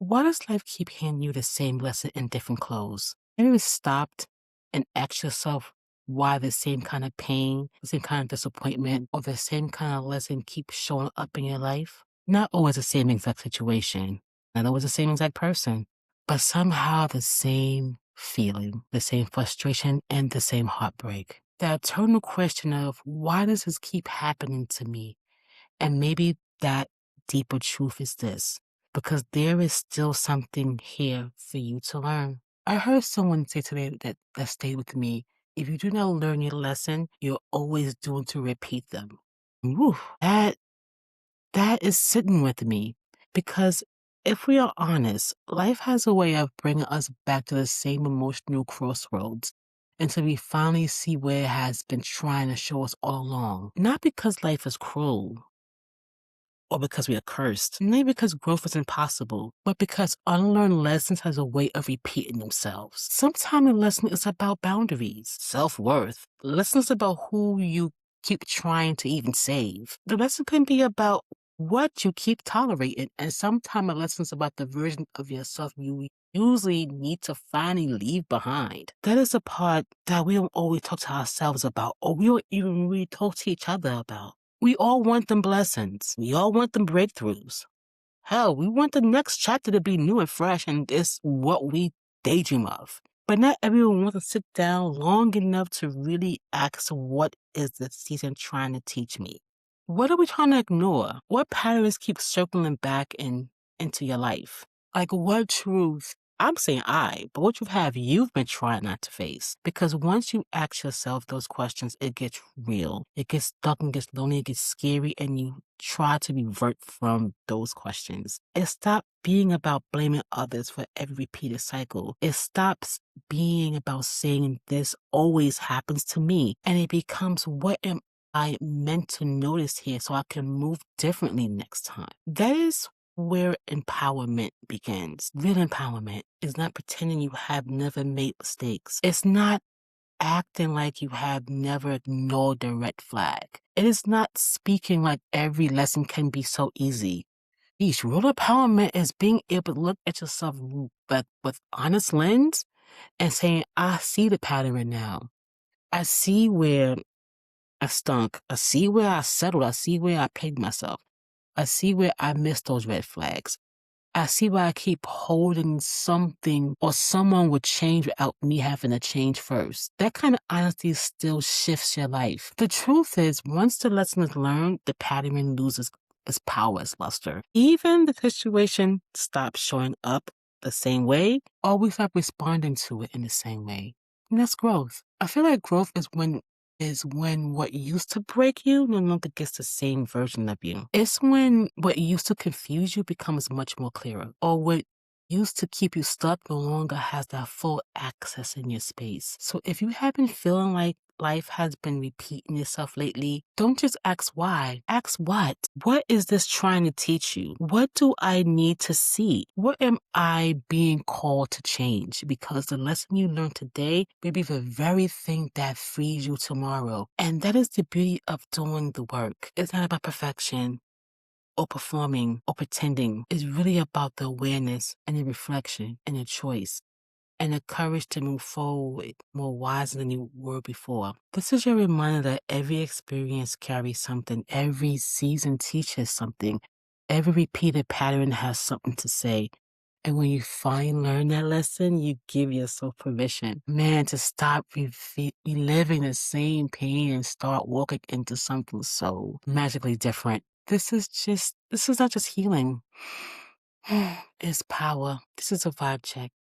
Why does life keep handing you the same lesson in different clothes? Have you ever stopped and asked yourself why the same kind of pain, the same kind of disappointment, or the same kind of lesson keeps showing up in your life? Not always the same exact situation, not always the same exact person, but somehow the same feeling, the same frustration, and the same heartbreak. The eternal question of why does this keep happening to me? And maybe that deeper truth is this, because there is still something here for you to learn. I heard someone say today that stayed with me. If you do not learn your lesson, you're always doomed to repeat them. Woo, that is sitting with me because if we are honest, life has a way of bringing us back to the same emotional crossroads until we finally see where it has been trying to show us all along. Not because life is cruel, or because we are cursed, not because growth is impossible, but because unlearned lessons has a way of repeating themselves. Sometimes a lesson is about boundaries, self-worth. Lessons about who you keep trying to even save. The lesson can be about what you keep tolerating, and sometimes a lesson is about the version of yourself you usually need to finally leave behind. That is a part that we don't always talk to ourselves about, or we don't even really talk to each other about. We all want them blessings. We all want them breakthroughs. Hell, we want the next chapter to be new and fresh, and it's what we daydream of. But not everyone wants to sit down long enough to really ask, what is the season trying to teach me? What are we trying to ignore? What patterns keep circling back into your life? Like what truth? I'm saying but what truth have you been trying not to face? Because once you ask yourself those questions, it gets real. It gets stuck and gets lonely, it gets scary, and you try to revert from those questions. It stops being about blaming others for every repeated cycle. It stops being about saying this always happens to me. And it becomes, what am I meant to notice here so I can move differently next time? That is where empowerment begins. Real empowerment is not pretending you have never made mistakes. It's not acting like you have never ignored the red flag. It is not speaking like every lesson can be so easy. Real empowerment is being able to look at yourself with honest lens and saying, I see the pattern now. I see where I stunk. I see where I settled. I see where I played myself. I see where I missed those red flags. I see why I keep holding something or someone would change without me having to change first. That kind of honesty still shifts your life. The truth is, once the lesson is learned, the pattern loses its power as luster. Even the situation stops showing up the same way, or we stop responding to it in the same way. And that's growth. I feel like growth is when what used to break you no longer gets the same version of you. It's when what used to confuse you becomes much more clearer, or what used to keep you stuck no longer has that full access in your space. So if you have been feeling like life has been repeating itself lately, don't just ask why. Ask what. What is this trying to teach you? What do I need to see? What am I being called to change? Because the lesson you learned today may be the very thing that frees you tomorrow. And that is the beauty of doing the work. It's not about perfection or performing or pretending. It's really about the awareness and the reflection and the choice and the courage to move forward more wise than you were before. This is your reminder that every experience carries something, every season teaches something, every repeated pattern has something to say. And when you finally learn that lesson, you give yourself permission, man, to stop reliving the same pain and start walking into something so magically different. This is not just healing. It's power. This is a vibe check.